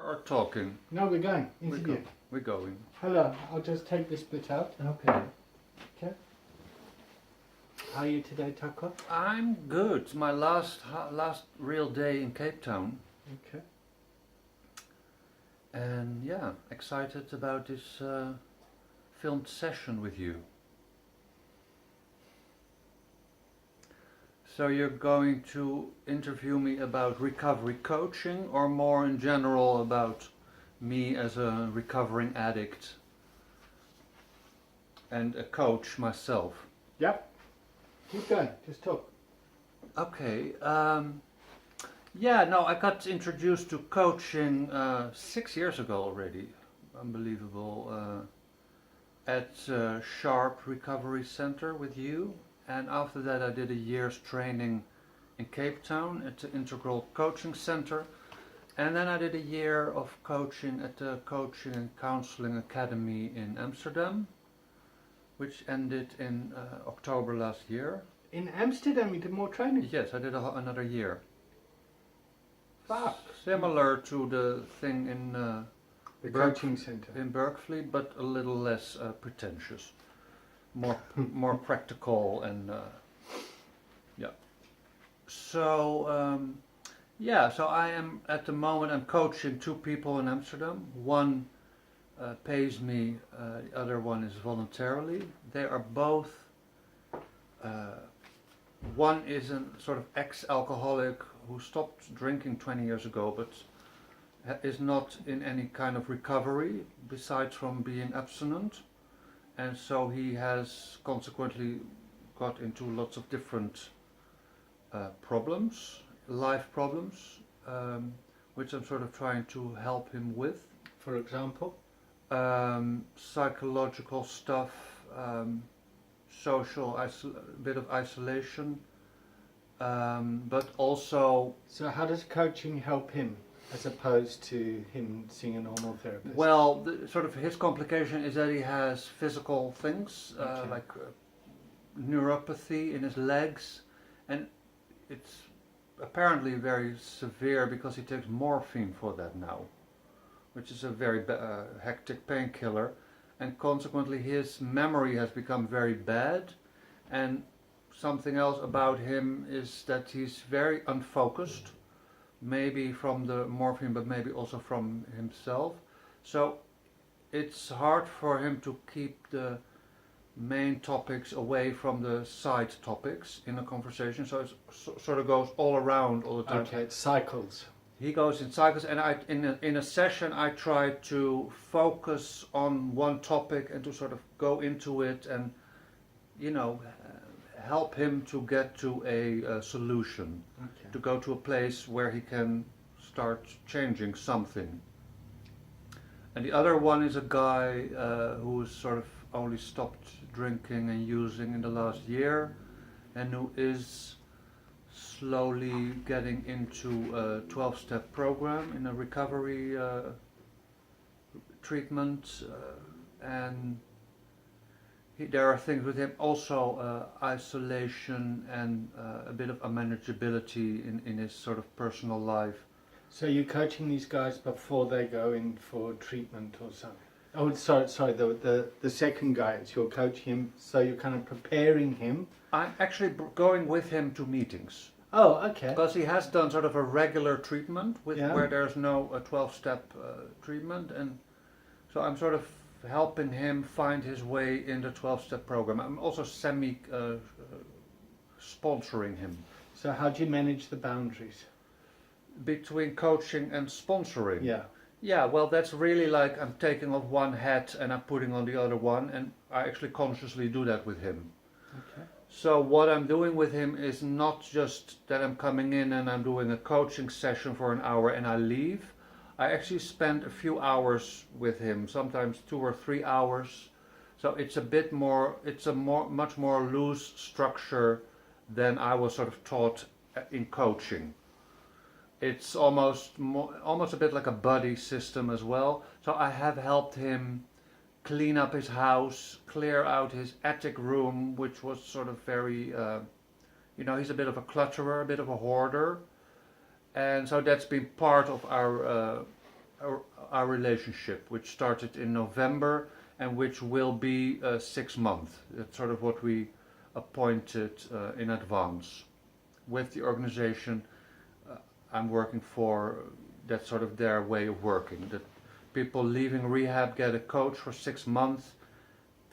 or talking? No, we're going. Interview. We're going. Hello, I'll just take this bit out. Okay. Okay. How are you today, Tako? I'm good. It's my last real day in Cape Town. Okay. And yeah, excited about this filmed session with you. So you're going to interview me about recovery coaching, or more in general about me as a recovering addict and a coach myself? Yep. Keep going, just talk. Okay. Yeah, no, I got introduced to coaching 6 years ago already. Unbelievable. At Sharp Recovery Center with you. And after that I did a year's training in Cape Town at the Integral Coaching Center. And then I did a year of coaching at the Coaching and Counseling Academy in Amsterdam, which ended in October last year. In Amsterdam you did more training? Yes, I did another year. Fuck. Similar to the thing in The coaching center. in Berkeley, but a little less pretentious. More practical and yeah. So so I am at the moment. I'm coaching 2 people in Amsterdam. One pays me. The other one is voluntarily. They are both. One is a sort of ex-alcoholic who stopped drinking 20 years ago, but is not in any kind of recovery besides from being abstinent. And so he has consequently got into lots of different problems, life problems, which I'm sort of trying to help him with. For example? Psychological stuff, bit of isolation, but also... So how does coaching help him, as opposed to him seeing a normal therapist? Well, sort of his complication is that he has physical things, like neuropathy in his legs, and it's apparently very severe because he takes morphine for that now, which is a very hectic painkiller, and consequently his memory has become very bad. And something else about him is that he's very unfocused, maybe from the morphine, but maybe also from himself. So it's hard for him to keep the main topics away from the side topics in a conversation. So it sort of goes all around all the time. Okay, it cycles. He goes in cycles, and in a session I try to focus on one topic and to sort of go into it and, help him to get to a solution, to go to a place where he can start changing something. And the other one is a guy who's sort of only stopped drinking and using in the last year, and who is slowly getting into a 12-step program in a recovery treatment, and there are things with him also, isolation and a bit of unmanageability in his sort of personal life. So you're coaching these guys before they go in for treatment or something? Oh, sorry. The second guy is you're coaching him, so you're kind of preparing him. I'm actually going with him to meetings. Oh, okay. Because he has done sort of a regular treatment where there's no 12-step treatment, and so I'm sort of helping him find his way in the 12-step program. I'm also sponsoring him. So how do you manage the boundaries between coaching and sponsoring? Yeah, well, that's really like I'm taking off one hat and I'm putting on the other one, and I actually consciously do that with him. Okay. So what I'm doing with him is not just that I'm coming in and I'm doing a coaching session for an hour and I leave. I actually spend a few hours with him, sometimes 2 or 3 hours. So it's a bit more, much more loose structure than I was sort of taught in coaching. It's almost a bit like a buddy system as well. So I have helped him clean up his house, clear out his attic room, which was sort of very, he's a bit of a clutterer, a bit of a hoarder. And so that's been part of our our relationship, which started in November and which will be 6 months. That's sort of what we appointed in advance. With the organization I'm working for, that's sort of their way of working. That people leaving rehab get a coach for 6 months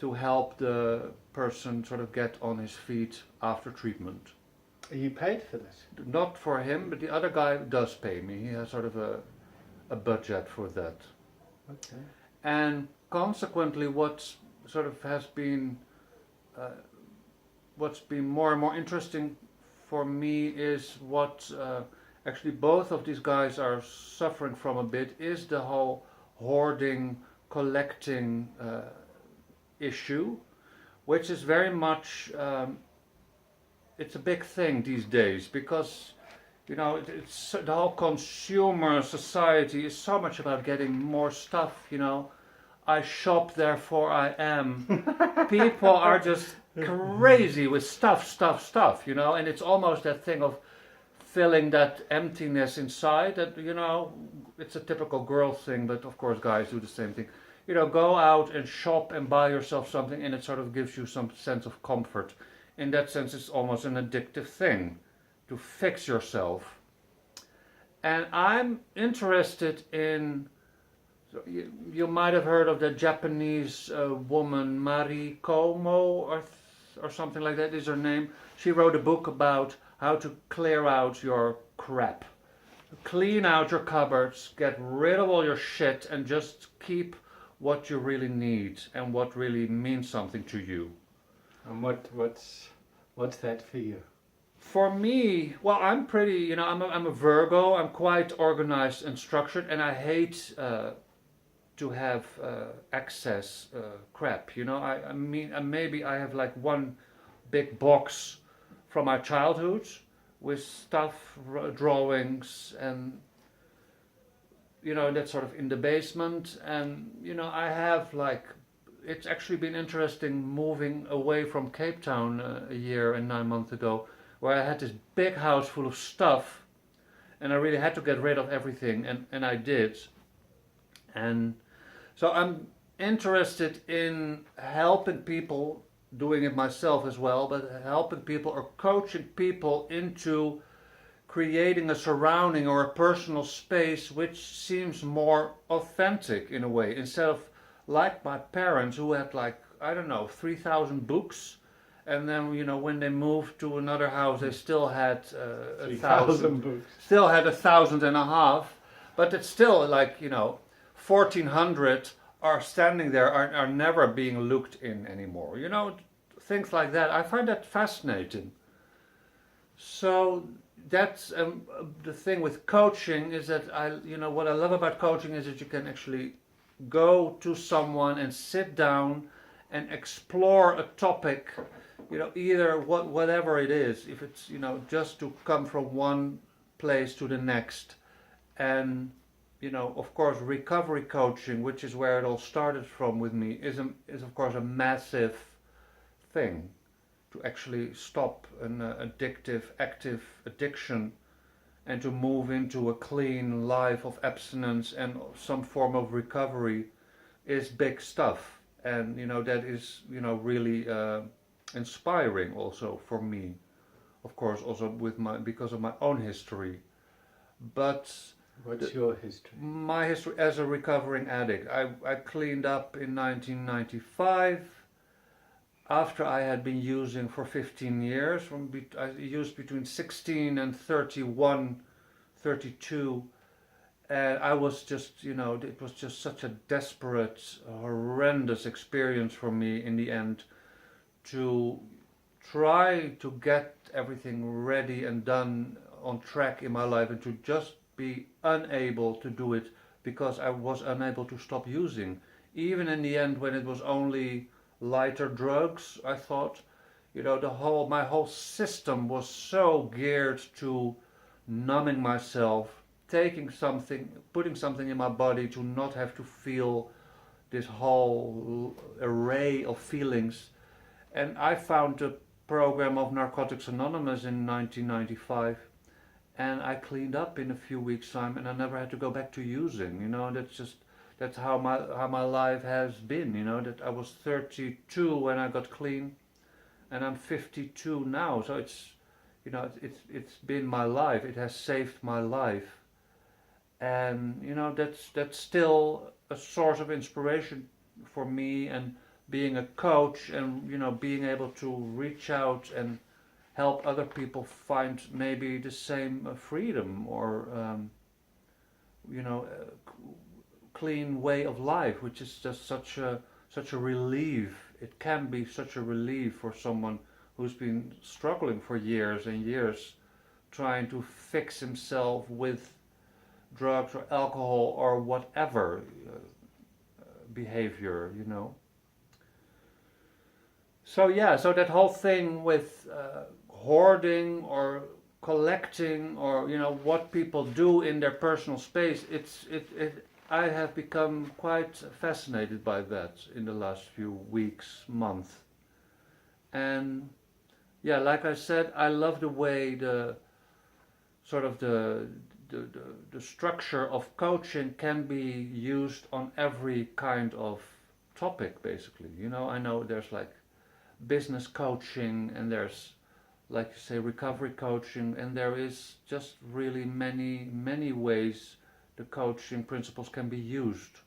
to help the person sort of get on his feet after treatment. Are you paid for this? Not for him, but the other guy does pay me. He has sort of a budget for that. Okay. And consequently, what sort of has been, what's been more and more interesting for me is what actually both of these guys are suffering from a bit, is the whole hoarding, collecting issue, which is very much, it's a big thing these days, because it's the whole consumer society is so much about getting more stuff. I shop, therefore I am. People are just crazy with stuff, and it's almost that thing of filling that emptiness inside that, it's a typical girl thing, but of course guys do the same thing. Go out and shop and buy yourself something, and it sort of gives you some sense of comfort. In that sense, it's almost an addictive thing to fix yourself. And I'm interested in, you might have heard of the Japanese woman Marie Komo or something like that is her name. She wrote a book about how to clear out your crap. Clean out your cupboards, get rid of all your shit, and just keep what you really need and what really means something to you. And what's that for you? For me, well, I'm pretty, I'm a Virgo. I'm quite organized and structured, and I hate to have excess crap. I mean, maybe I have like one big box from my childhood with stuff, drawings, and that's sort of in the basement. And I have like, it's actually been interesting moving away from Cape Town a year and 9 months ago, where I had this big house full of stuff, and I really had to get rid of everything, and I did. And so I'm interested in helping people, doing it myself as well, but helping people or coaching people into creating a surrounding or a personal space which seems more authentic in a way, instead of like my parents who had 3,000 books, and then when they moved to another house they still had 3,000 books, still had 1,500, but it's still 1,400 are standing there, are never being looked in anymore. Things like that. I find that fascinating. So that's the thing with coaching, is that what I love about coaching is that you can actually go to someone and sit down and explore a topic, either whatever it is, if it's just to come from one place to the next. And of course recovery coaching, which is where it all started from with me, is of course a massive thing to actually stop an active addiction and to move into a clean life of abstinence and some form of recovery is big stuff. And that is really inspiring also for me, of course, also because of my own history. But what's your history? My history as a recovering addict, I cleaned up in 1995 after I had been using for 15 years. I used between 16 and 31, 32, and I was just, it was just such a desperate, horrendous experience for me in the end to try to get everything ready and done on track in my life, and to just be unable to do it because I was unable to stop using. Even in the end, when it was only lighter drugs, I thought, my whole system was so geared to numbing myself, putting something in my body to not have to feel this whole array of feelings. And I found the program of Narcotics Anonymous in 1995, and I cleaned up in a few weeks' time, and I never had to go back to using. That's just that's how my life has been. You know, that I was 32 when I got clean, and I'm 52 now. So it's, you know, it's been my life. It has saved my life, and you know that's still a source of inspiration for me. And being a coach, and you know, being able to reach out and help other people find maybe the same freedom, or you know, clean way of life, which is just such a relief. It can be such a relief for someone who's been struggling for years and years, trying to fix himself with drugs or alcohol or whatever behavior, you know. So yeah, so that whole thing with hoarding or collecting, or you know, what people do in their personal space, I have become quite fascinated by that in the last few weeks, months. And yeah, like I said, I love the way the sort of the, the structure of coaching can be used on every kind of topic, basically. You know, I know there's like business coaching, and there's, like you say, recovery coaching, and there is just really many ways the coaching principles can be used.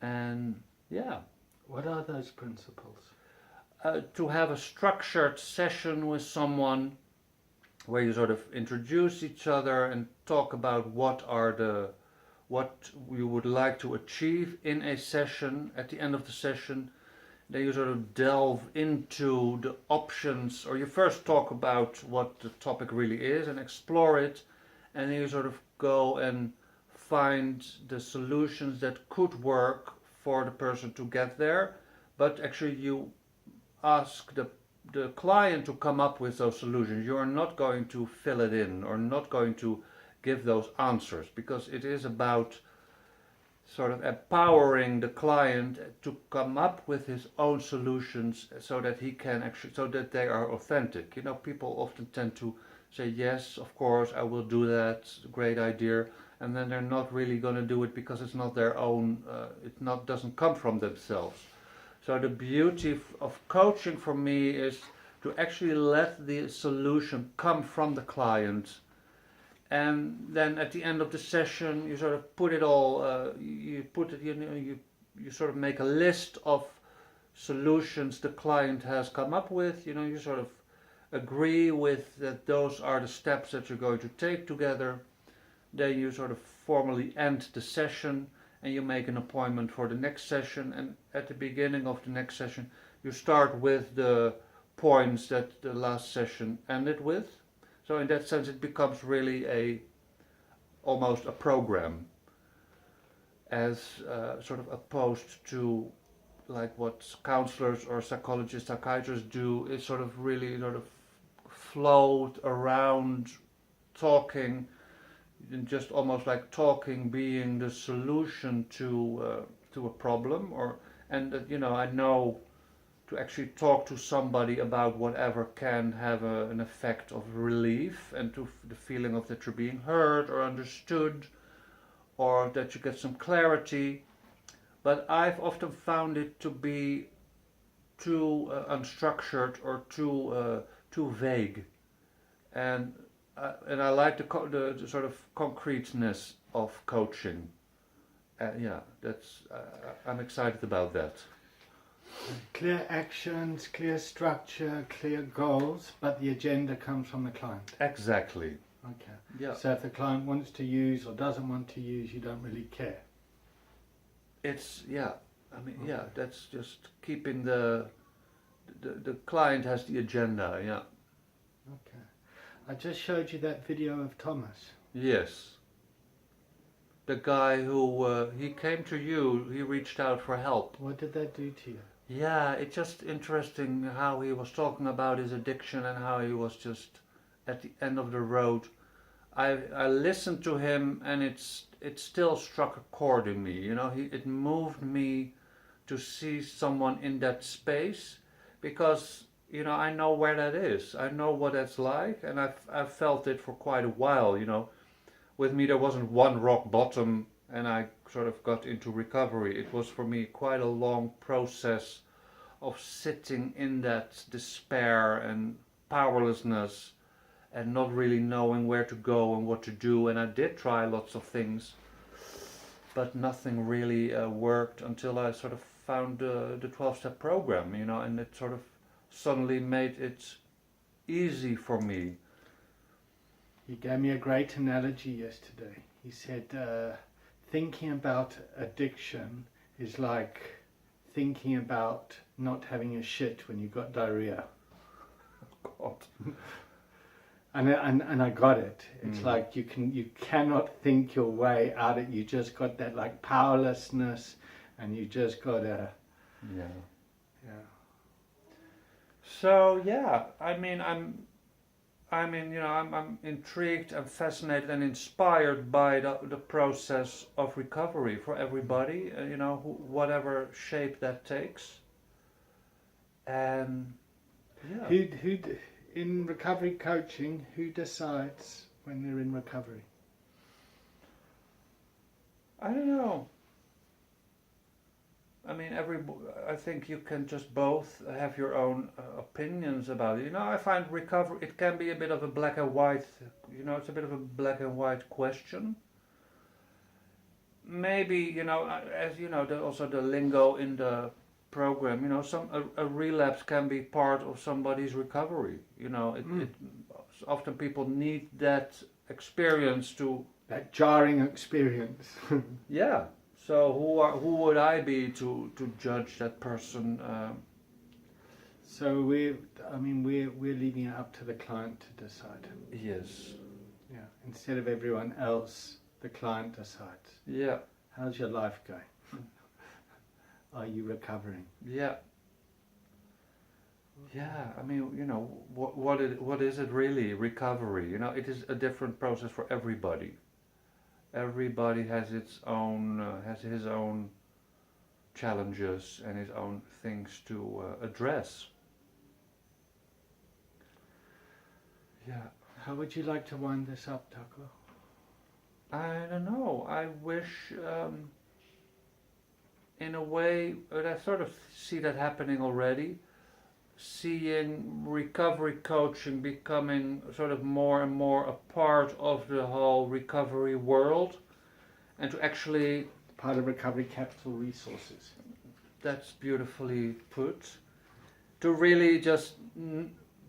And yeah, What are those principles? to have a structured session with someone where you sort of introduce each other and talk about what you would like to achieve in a session. At the end of the session, then you sort of delve into the options, or you first talk about what the topic really is and explore it, and then you sort of go and find the solutions that could work for the person to get there. But actually, you ask the client to come up with those solutions. You are not going to fill it in, or not going to give those answers, because it is about sort of empowering the client to come up with his own solutions, so that he can actually, so that they are authentic. You know, people often tend to say, yes, of course, I will do that, great idea, and then they're not really going to do it because it's not their own, doesn't come from themselves. So the beauty of coaching for me is to actually let the solution come from the client, and then at the end of the session you sort of put it all, you put it, you know, you sort of make a list of solutions the client has come up with. You know, you sort of agree with that those are the steps that you're going to take together. Then you sort of formally end the session, and you make an appointment for the next session. And at the beginning of the next session, you start with the points that the last session ended with. So in that sense, it becomes really almost a program, as sort of opposed to like what counselors or psychologists, psychiatrists do. Is sort of really sort of float around talking, and just almost like talking being the solution to a problem. And you know, I know to actually talk to somebody about whatever can have an effect of relief, and to the feeling of that you're being heard or understood, or that you get some clarity. But I've often found it to be too unstructured, or too vague, and I like the sort of concreteness of coaching. Yeah, I'm excited about that. Clear actions, clear structure, clear goals, but the agenda comes from the client. Exactly. Okay. Yeah. So if the client wants to use or doesn't want to use, you don't really care. It's, yeah. I mean, yeah. That's just keeping the client has the agenda. Yeah. Okay. I just showed you that video of Thomas. Yes. The guy who he came to you, he reached out for help. What did that do to you? Yeah, it's just interesting how he was talking about his addiction, and how he was just at the end of the road. I listened to him, and it still struck a chord in me. You know, it moved me to see someone in that space, because you know, I know where that is. I know what that's like, and I've felt it for quite a while. You know, with me there wasn't one rock bottom and I sort of got into recovery. It was for me quite a long process of sitting in that despair and powerlessness and not really knowing where to go and what to do. And I did try lots of things, but nothing really worked until I sort of found the 12-step program, you know, and it sort of suddenly made it easy for me. He gave me a great analogy yesterday. He said, thinking about addiction is like thinking about not having a shit when you've got diarrhea. God. And I got it. It's like you cannot think your way out of it. You just got that like powerlessness, and you just gotta. Yeah. Yeah. So yeah, I'm intrigued and fascinated and inspired by the process of recovery for everybody, whatever shape that takes. And yeah. Who in recovery coaching, who decides when they're in recovery? I don't know. I mean, I think you can just both have your own opinions about it. You know, I find recovery, it can be a bit of a black and white, it's a bit of a black and white question. Maybe, as you know, also the lingo in the program, a relapse can be part of somebody's recovery. Often people need that experience to... That jarring experience. Yeah. So who would I be to judge that person? So we're leaving it up to the client to decide. Yes. Yeah. Instead of everyone else, the client decides. Yeah. How's your life going? Are you recovering? Yeah. Yeah. I mean, what is it really? Recovery. It is a different process for everybody. Everybody has his own challenges and his own things to address. Yeah. How would you like to wind this up, Tako? I don't know. I wish, in a way, but I sort of see that happening already. Seeing recovery coaching becoming sort of more and more a part of the whole recovery world, and to actually... Part of Recovery Capital Resources. That's beautifully put. To really just,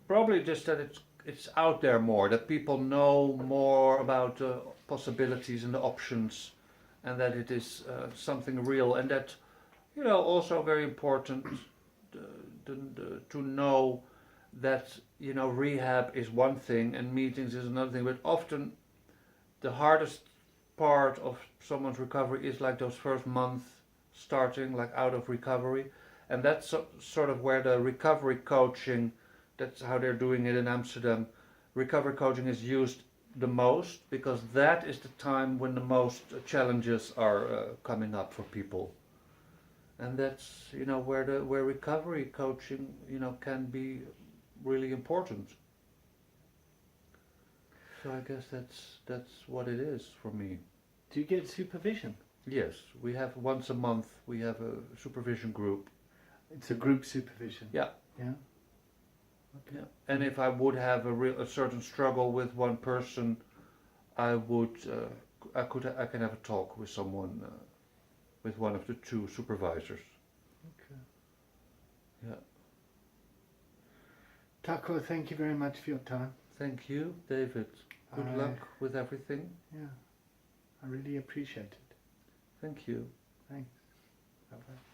probably just that it's out there more, that people know more about the possibilities and the options, and that it is something real, and that, also very important, to know that rehab is one thing and meetings is another thing, but often the hardest part of someone's recovery is like those first months starting like out of recovery, and that's sort of where the recovery coaching, that's how they're doing it in Amsterdam, recovery coaching is used the most, because that is the time when the most challenges are coming up for people. And that's, where recovery coaching, can be really important. So I guess that's what it is for me. Do you get supervision? Yes, we have once a month, we have a supervision group. It's a group supervision? Yeah. Yeah? Okay. Yeah. And if I would have a certain struggle with one person, I can have a talk with someone, with one of the two supervisors. Okay. Yeah. Tako, thank you very much for your time. Thank you, David. Good luck with everything. Yeah, I really appreciate it. Thank you. Thanks. Bye-bye.